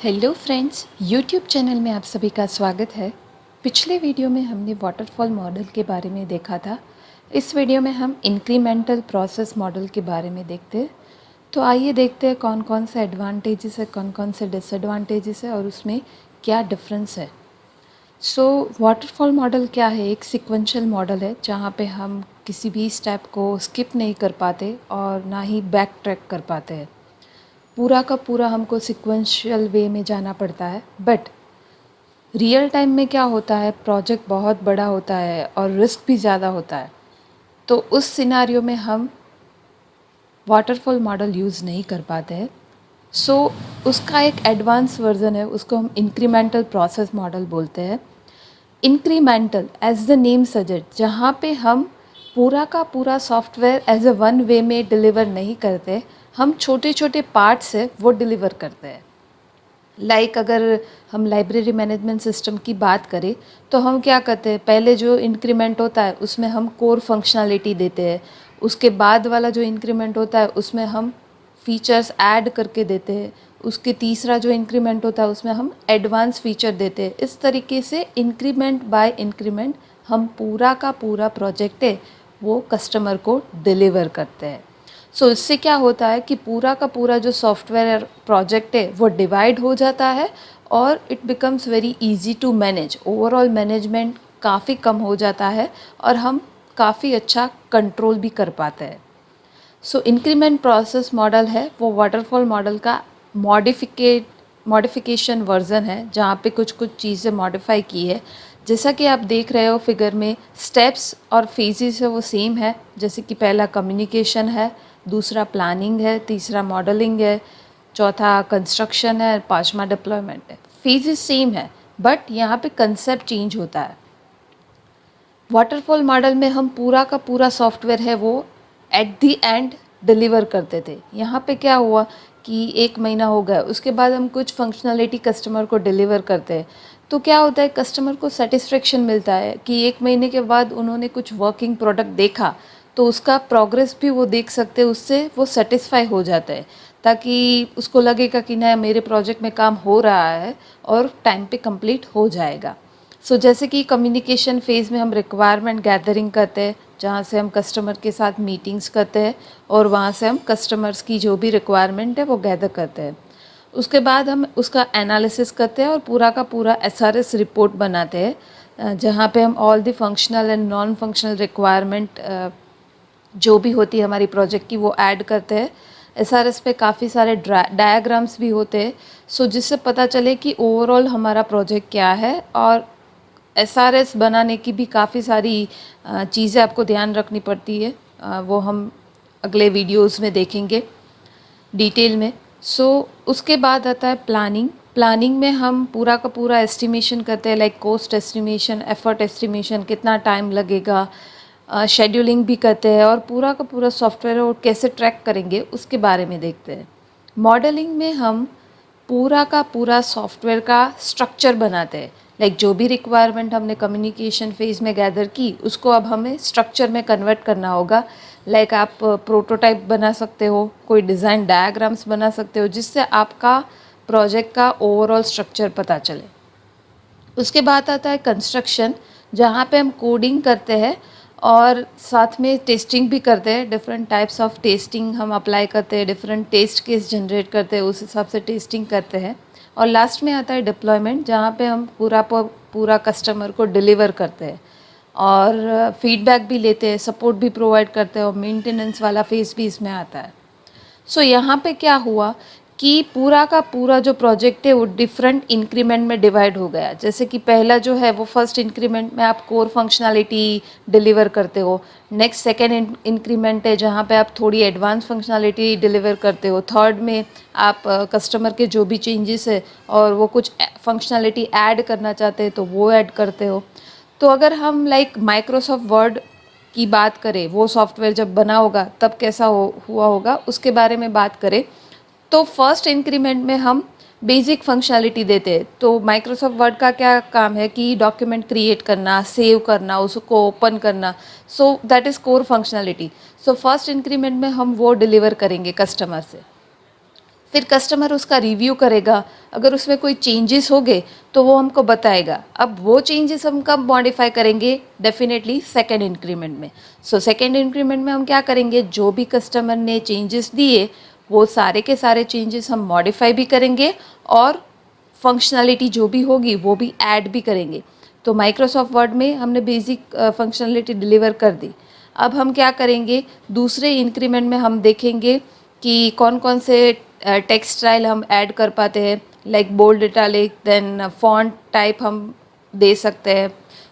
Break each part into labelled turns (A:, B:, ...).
A: Hello friends, YouTube channel में आप सभी का स्वागत है। पिछले वीडियो में हमने वाटरफॉल मॉडल के बारे में देखा था। इस वीडियो में हम इंक्रीमेंटल प्रोसेस मॉडल के बारे में देखते हैं। तो आइए देखते हैं कौन कौन से एडवांटेजेस है, कौन कौन से डिसएडवांटेजेस है और उसमें क्या डिफरेंस है। वाटरफॉल मॉडल क्या है? एक सिक्वेंशियल मॉडल है जहाँ पे हम किसी भी स्टेप को स्किप नहीं कर पाते और ना ही बैक ट्रैक कर पाते हैं। पूरा का पूरा हमको सिक्वेंशियल वे में जाना पड़ता है। बट रियल टाइम में क्या होता है, प्रोजेक्ट बहुत बड़ा होता है और रिस्क भी ज़्यादा होता है। तो उस सिनारियो में हम वाटरफॉल मॉडल यूज़ नहीं कर पाते हैं। उसका एक एडवांस वर्जन है, उसको हम इंक्रीमेंटल प्रोसेस मॉडल बोलते हैं। Incremental as the name suggest, जहाँ पे हम पूरा का पूरा software as a one way में डिलीवर नहीं करते, हम छोटे छोटे पार्ट्स है वो डिलीवर करते हैं। अगर हम लाइब्रेरी मैनेजमेंट सिस्टम की बात करें तो हम क्या करते हैं, पहले जो इंक्रीमेंट होता है उसमें हम कोर फंक्शनैलिटी देते हैं। उसके बाद वाला जो इंक्रीमेंट होता है उसमें हम फीचर्स ऐड करके देते हैं। उसके तीसरा जो इंक्रीमेंट होता है उसमें हम एडवांस फीचर देते हैं। इस तरीके से इंक्रीमेंट बाय इंक्रीमेंट हम पूरा का पूरा प्रोजेक्ट है वो कस्टमर को डिलीवर करते हैं। इससे क्या होता है कि पूरा का पूरा जो सॉफ्टवेयर प्रोजेक्ट है वो डिवाइड हो जाता है और it becomes very easy to manage. Overall management काफ़ी कम हो जाता है और हम काफ़ी अच्छा कंट्रोल भी कर पाते हैं। इंक्रीमेंट प्रोसेस मॉडल है वो वाटरफॉल मॉडल का मॉडिफिकेशन वर्जन है, जहाँ पे कुछ कुछ चीज़ें मॉडिफाई की है। जैसा कि आप देख रहे हो फिगर में, स्टेप्स और फेजेस है वो सेम है। जैसे कि पहला कम्युनिकेशन है, दूसरा प्लानिंग है, तीसरा मॉडलिंग है, चौथा कंस्ट्रक्शन है, पांचवा डिप्लॉयमेंट है। फेजेस सेम है बट यहाँ पे कंसेप्ट चेंज होता है। वाटरफॉल मॉडल में हम पूरा का पूरा सॉफ्टवेयर है वो एट दी एंड डिलीवर करते थे। यहाँ पे क्या हुआ कि 1 महीना हो गया, उसके बाद हम कुछ फंक्शनैलिटी कस्टमर को डिलीवर करते हैं। तो क्या होता है, कस्टमर को सेटिस्फेक्शन मिलता है कि 1 महीने के बाद उन्होंने कुछ वर्किंग प्रोडक्ट देखा तो उसका प्रोग्रेस भी वो देख सकते हैं, उससे वो सेटिस्फाई हो जाता है, ताकि उसको लगेगा कि ना मेरे प्रोजेक्ट में काम हो रहा है और टाइम पे कंप्लीट हो जाएगा। जैसे कि कम्युनिकेशन फेज़ में हम रिक्वायरमेंट गैदरिंग करते हैं, जहाँ से हम कस्टमर के साथ मीटिंग्स करते हैं और वहाँ से हम कस्टमर्स की जो भी रिक्वायरमेंट है वो गैदर करते हैं। उसके बाद हम उसका एनालिसिस करते हैं और पूरा का पूरा एसआरएस रिपोर्ट बनाते हैं, जहाँ पे हम all the functional and non functional requirement जो भी होती है हमारी प्रोजेक्ट की वो ऐड करते हैं। एसआरएस पे काफ़ी सारे डायग्राम्स भी होते हैं, जिससे पता चले कि ओवरऑल हमारा प्रोजेक्ट क्या है। और एसआरएस बनाने की भी काफ़ी सारी चीज़ें आपको ध्यान रखनी पड़ती है, वो हम अगले वीडियोस में देखेंगे डिटेल में। उसके बाद आता है प्लानिंग। प्लानिंग में हम पूरा का पूरा एस्टिमेशन करते हैं, like cost estimation, effort estimation, कितना टाइम लगेगा, शेड्यूलिंग भी करते हैं और पूरा का पूरा सॉफ्टवेयर और कैसे ट्रैक करेंगे उसके बारे में देखते हैं। मॉडलिंग में हम पूरा का पूरा सॉफ्टवेयर का स्ट्रक्चर बनाते हैं, लाइक जो भी रिक्वायरमेंट हमने कम्युनिकेशन फेज़ में गैदर की उसको अब हमें स्ट्रक्चर में कन्वर्ट करना होगा। लाइक आप प्रोटोटाइप बना सकते हो, कोई डिज़ाइन डायग्राम्स बना सकते हो, जिससे आपका प्रोजेक्ट का ओवरऑल स्ट्रक्चर पता चले। उसके बाद आता है कंस्ट्रक्शन, जहाँ पे हम कोडिंग करते हैं और साथ में टेस्टिंग भी करते हैं। डिफरेंट टाइप्स ऑफ टेस्टिंग हम अप्लाई करते हैं, डिफरेंट टेस्ट केस जनरेट करते हैं, उस हिसाब से टेस्टिंग करते हैं। और लास्ट में आता है डिप्लॉयमेंट, जहाँ पे हम पूरा कस्टमर को डिलीवर करते हैं और फीडबैक भी लेते हैं, सपोर्ट भी प्रोवाइड करते हैं और मेंटेनेंस वाला फेस भी इसमें आता है। यहाँ पे क्या हुआ कि पूरा का पूरा जो प्रोजेक्ट है वो डिफरेंट इंक्रीमेंट में डिवाइड हो गया। जैसे कि पहला जो है वो फर्स्ट इंक्रीमेंट में आप कोर फंक्शनैलिटी डिलीवर करते हो। नेक्स्ट सेकेंड इंक्रीमेंट है जहाँ पे आप थोड़ी एडवांस फंक्शनैलिटी डिलीवर करते हो। थर्ड में आप कस्टमर के जो भी चेंजेस है और वो कुछ फंक्शनैलिटी ऐड करना चाहते हैं तो वो ऐड करते हो। तो अगर हम लाइक माइक्रोसॉफ्ट वर्ड की बात करें, वो सॉफ्टवेयर जब बना होगा तब कैसा हुआ होगा उसके बारे में बात करें, तो फर्स्ट इंक्रीमेंट में हम बेसिक फंक्शनैलिटी देते हैं। तो माइक्रोसॉफ्ट वर्ड का क्या काम है कि डॉक्यूमेंट क्रिएट करना, सेव करना, उसको ओपन करना, that is core functionality. First increment में हम वो डिलीवर करेंगे कस्टमर से। फिर कस्टमर उसका रिव्यू करेगा, अगर उसमें कोई चेंजेस हो गए तो वो हमको बताएगा। अब वो चेंजेस हम कब मॉडिफाई करेंगे? डेफिनेटली सेकेंड इंक्रीमेंट में। सो सेकेंड इंक्रीमेंट में हम क्या करेंगे, जो भी कस्टमर ने चेंजेस दिए वो सारे के सारे चेंजेस हम मॉडिफाई भी करेंगे और फंक्शनैलिटी जो भी होगी वो भी ऐड भी करेंगे। तो माइक्रोसॉफ्ट वर्ड में हमने बेसिक फंक्शनैलिटी डिलीवर कर दी। अब हम क्या करेंगे, दूसरे इंक्रीमेंट में हम देखेंगे कि कौन कौन से टेक्स्ट स्टाइल हम ऐड कर पाते हैं, like bold, italic, then font type हम दे सकते हैं।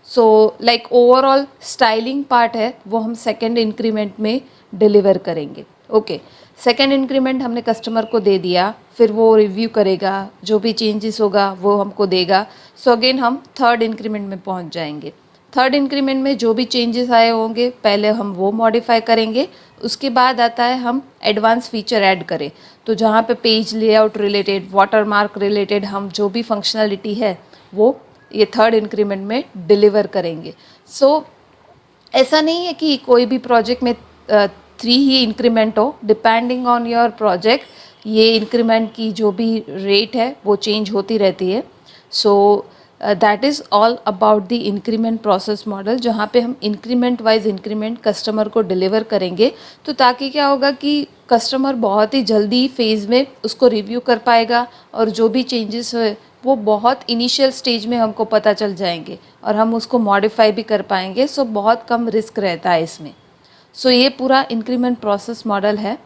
A: So like overall styling part है वो हम सेकेंड इंक्रीमेंट में डिलीवर करेंगे। ओके, सेकेंड इंक्रीमेंट हमने कस्टमर को दे दिया, फिर वो रिव्यू करेगा, जो भी चेंजेस होगा वो हमको देगा। सो अगेन हम थर्ड इंक्रीमेंट में पहुंच जाएंगे। थर्ड इंक्रीमेंट में जो भी चेंजेस आए होंगे पहले हम वो मॉडिफाई करेंगे, उसके बाद आता है हम एडवांस फीचर ऐड करें। तो जहाँ पे page layout related, watermark related हम जो भी फंक्शनैलिटी है वो ये थर्ड इंक्रीमेंट में डिलीवर करेंगे। सो ऐसा नहीं है कि कोई भी प्रोजेक्ट में 3 ही इंक्रीमेंट हो, डिपेंडिंग ऑन योर प्रोजेक्ट ये इंक्रीमेंट की जो भी रेट है वो चेंज होती रहती है। सो that is all about the increment process model, जहाँ पे हम इंक्रीमेंट वाइज इंक्रीमेंट कस्टमर को डिलीवर करेंगे। तो ताकि क्या होगा कि कस्टमर बहुत ही जल्दी फेज़ में उसको रिव्यू कर पाएगा और जो भी चेंजेस है वो बहुत इनिशियल स्टेज में हमको पता चल जाएंगे और हम उसको मॉडिफाई भी कर पाएंगे। सो बहुत कम रिस्क रहता है इसमें। सो ये पूरा इंक्रीमेंट प्रोसेस मॉडल है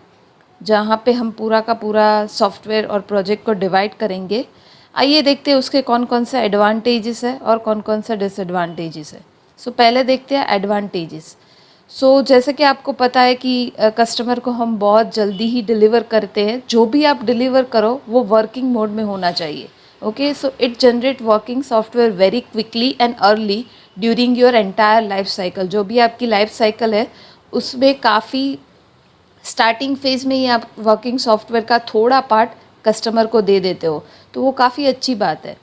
A: जहाँ पे हम पूरा का पूरा सॉफ्टवेयर और प्रोजेक्ट को डिवाइड करेंगे। आइए देखते हैं उसके कौन कौन से एडवांटेजेस है और कौन कौन से डिसएडवांटेजेस है। सो पहले देखते हैं एडवांटेजेस। सो जैसे कि आपको पता है कि कस्टमर को हम बहुत जल्दी ही डिलीवर करते हैं, जो भी आप डिलीवर करो वो वर्किंग मोड में होना चाहिए। Okay, so it generate working software very quickly and early during your entire life cycle. जो भी आपकी लाइफ साइकिल है उसमें काफ़ी स्टार्टिंग फेज़ में ही आप वर्किंग सॉफ्टवेयर का थोड़ा पार्ट कस्टमर को दे देते हो, तो वो काफ़ी अच्छी बात है।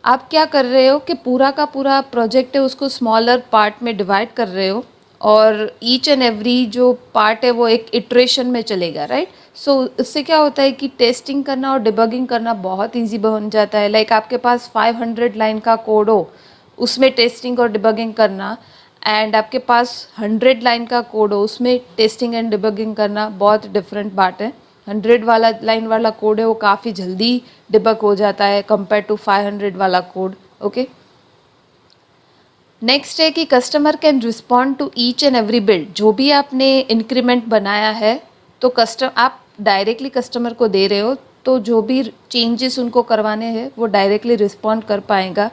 A: आप क्या कर रहे हो कि पूरा का पूरा प्रोजेक्ट है उसको स्मॉलर पार्ट में डिवाइड कर रहे हो और ईच एंड एवरी जो पार्ट है वो एक इटरेशन में चलेगा, राइट। सो इससे क्या होता है कि टेस्टिंग करना और डिबगिंग करना बहुत इजी बन जाता है। लाइक आपके पास 500 लाइन का कोड हो, उसमें टेस्टिंग और डिबगिंग करना, एंड आपके पास 100 लाइन का कोड हो, उसमें टेस्टिंग एंड डिबगिंग करना बहुत डिफरेंट बात है। 100 वाला लाइन वाला कोड है वो काफ़ी जल्दी डिबग हो जाता है कंपेयर टू 500 वाला कोड। ओके, नेक्स्ट है कि customer can respond to each and every build. जो भी आपने इंक्रीमेंट बनाया है तो आप डायरेक्टली कस्टमर को दे रहे हो, तो जो भी चेंजेस उनको करवाने हैं वो डायरेक्टली रिस्पॉन्ड कर पाएगा,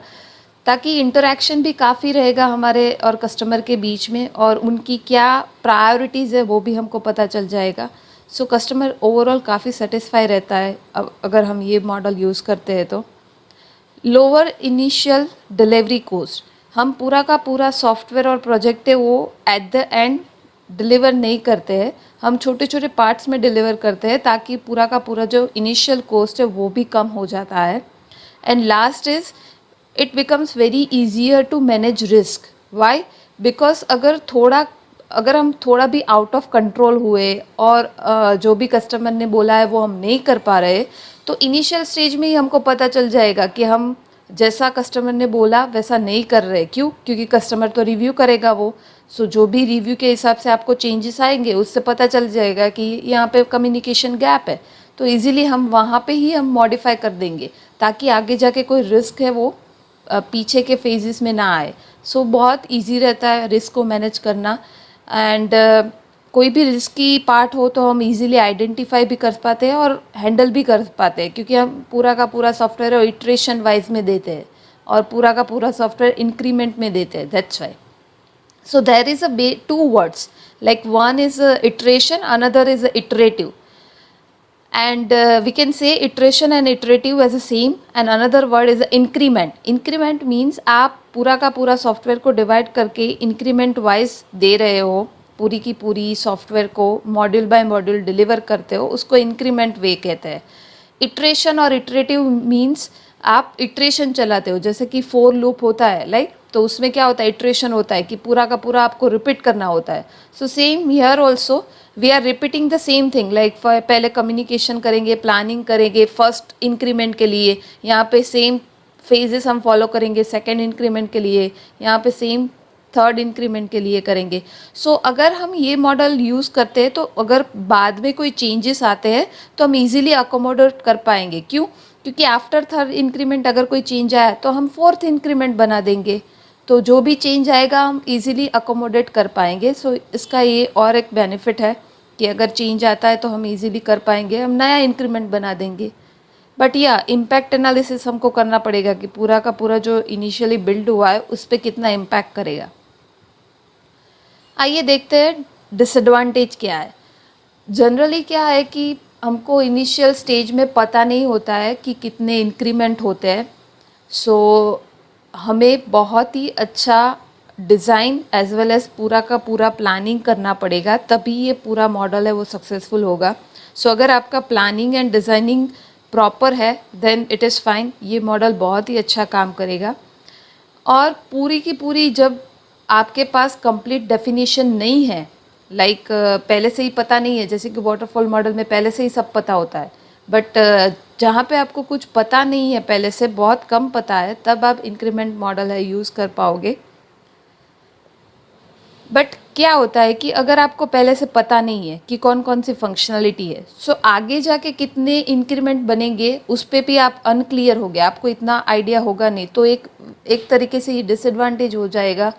A: ताकि इंटरेक्शन भी काफ़ी रहेगा हमारे और कस्टमर के बीच में और उनकी क्या प्रायोरिटीज़ है वो भी हमको पता चल जाएगा। सो कस्टमर ओवरऑल काफ़ी सेटिस्फाई रहता है अगर हम ये मॉडल यूज़ करते हैं तो। लोअर इनिशियल डिलीवरी कॉस्ट, हम पूरा का पूरा सॉफ्टवेयर और प्रोजेक्ट है वो एट द एंड डिलीवर नहीं करते हैं, हम छोटे छोटे पार्ट्स में डिलीवर करते हैं ताकि पूरा का पूरा जो इनिशियल कॉस्ट है वो भी कम हो जाता है। And last is it becomes very easier to manage risk. Why? Because अगर हम थोड़ा भी आउट ऑफ कंट्रोल हुए और जो भी कस्टमर ने बोला है वो हम नहीं कर पा रहे, तो इनिशियल स्टेज में ही हमको पता चल जाएगा कि हम जैसा कस्टमर ने बोला वैसा नहीं कर रहे। क्यों? क्योंकि कस्टमर तो रिव्यू करेगा वो। सो जो भी रिव्यू के हिसाब से आपको चेंजेस आएंगे उससे पता चल जाएगा कि यहाँ पे कम्युनिकेशन गैप है, तो इजीली हम वहाँ पे ही हम मॉडिफाई कर देंगे ताकि आगे जाके कोई रिस्क है वो पीछे के फेजेस में ना आए। सो बहुत इजी रहता है रिस्क को मैनेज करना, एंड कोई भी रिस्की पार्ट हो तो हम इजीली आइडेंटिफाई भी कर पाते हैं और हैंडल भी कर पाते हैं, क्योंकि हम पूरा का पूरा सॉफ्टवेयर इटरेशन वाइज में देते हैं और पूरा का पूरा सॉफ्टवेयर इंक्रीमेंट में देते हैं। That's why. So there is two words, like one is iteration, another is iterative, and we can say iteration and iterative as the same, and another word is increment. Increment means आप पूरा का पूरा software को divide करके increment wise दे रहे हो, पूरी की पूरी सॉफ्टवेयर को मॉड्यूल बाय मॉड्यूल डिलीवर करते हो, उसको इंक्रीमेंट वे कहते हैं। इटरेशन और इटरेटिव मीन्स आप इटरेशन चलाते हो, जैसे कि फोर लूप होता है, लाइक तो उसमें क्या होता है, इटरेशन होता है कि पूरा का पूरा आपको रिपीट करना होता है. So same here also we are repeating the same thing. Like पहले कम्युनिकेशन करेंगे, प्लानिंग करेंगे फर्स्ट इंक्रीमेंट के लिए, यहाँ पे सेम फेजेस हम फॉलो करेंगे सेकेंड इंक्रीमेंट के लिए, यहाँ पे सेम थर्ड इंक्रीमेंट के लिए करेंगे. सो अगर हम ये मॉडल यूज़ करते हैं तो अगर बाद में कोई चेंजेस आते हैं तो हम इजीली अकोमोडेट कर पाएंगे. क्यों? क्योंकि आफ्टर थर्ड इंक्रीमेंट अगर कोई चेंज आया तो हम फोर्थ इंक्रीमेंट बना देंगे, तो जो भी चेंज आएगा हम इजीली अकोमोडेट कर पाएंगे. सो इसका ये और एक बेनिफिट है कि अगर चेंज आता है तो हम इजीली कर पाएंगे, हम नया इंक्रीमेंट बना देंगे. बट या इम्पैक्ट एनालिसिस हमको करना पड़ेगा कि पूरा का पूरा जो इनिशियली बिल्ड हुआ है उस पर कितना इम्पैक्ट करेगा. आइए देखते हैं डिसएडवांटेज क्या है. जनरली क्या है कि हमको इनिशियल स्टेज में पता नहीं होता है कि कितने इंक्रीमेंट होते हैं. सो हमें बहुत ही अच्छा डिज़ाइन एज वेल एज़ पूरा का पूरा प्लानिंग करना पड़ेगा, तभी ये पूरा मॉडल है वो सक्सेसफुल होगा. सो अगर आपका प्लानिंग एंड डिज़ाइनिंग प्रॉपर है देन इट इज़ फाइन, ये मॉडल बहुत ही अच्छा काम करेगा. और पूरी की पूरी जब आपके पास कंप्लीट डेफिनेशन नहीं है, लाइक पहले से ही पता नहीं है, जैसे कि वाटरफॉल मॉडल में पहले से ही सब पता होता है, बट जहाँ पे आपको कुछ पता नहीं है, पहले से बहुत कम पता है, तब आप इंक्रीमेंट मॉडल है यूज़ कर पाओगे. बट क्या होता है कि अगर आपको पहले से पता नहीं है कि कौन कौन सी फंक्शनलिटी है, सो आगे जाके कितने इंक्रीमेंट बनेंगे उस पर भी आप अनक्लियर हो गया, आपको इतना आइडिया होगा नहीं, तो एक तरीके से ये डिसएडवांटेज हो जाएगा.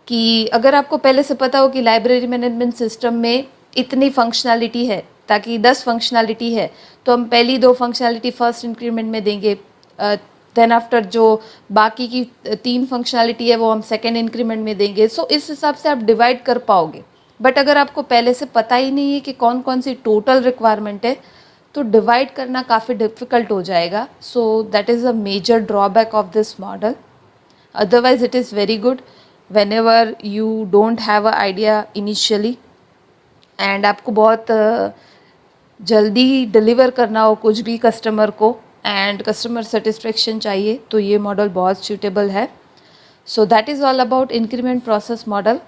A: कि अगर आपको पहले से पता हो कि लाइब्रेरी मैनेजमेंट सिस्टम में इतनी फंक्शनलिटी है, ताकि 10 फंक्शनलिटी है, तो हम पहली 2 फंक्शनलिटी फर्स्ट इंक्रीमेंट में देंगे, देन आफ्टर जो बाकी की 3 फंक्शनलिटी है वो हम सेकेंड इंक्रीमेंट में देंगे. सो इस हिसाब से आप डिवाइड कर पाओगे. बट अगर आपको पहले से पता ही नहीं है कि कौन कौन सी टोटल रिक्वायरमेंट है, तो डिवाइड करना काफ़ी डिफ़िकल्ट हो जाएगा. So that is a major drawback of this model. Otherwise it is very good whenever you don't have a idea initially and आपको बहुत जल्दी डिलीवर करना हो कुछ भी कस्टमर को एंड कस्टमर सेटिस्फेक्शन चाहिए, तो ये मॉडल बहुत सूटेबल है. सो that is all about increment process model.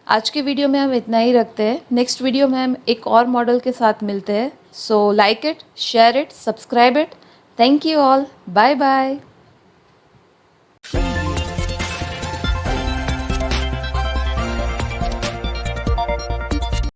A: आज के वीडियो में हम इतना ही रखते हैं. नेक्स्ट वीडियो में हम एक और मॉडल के साथ मिलते हैं. So like it, share it, subscribe it. Thank you all. Bye bye.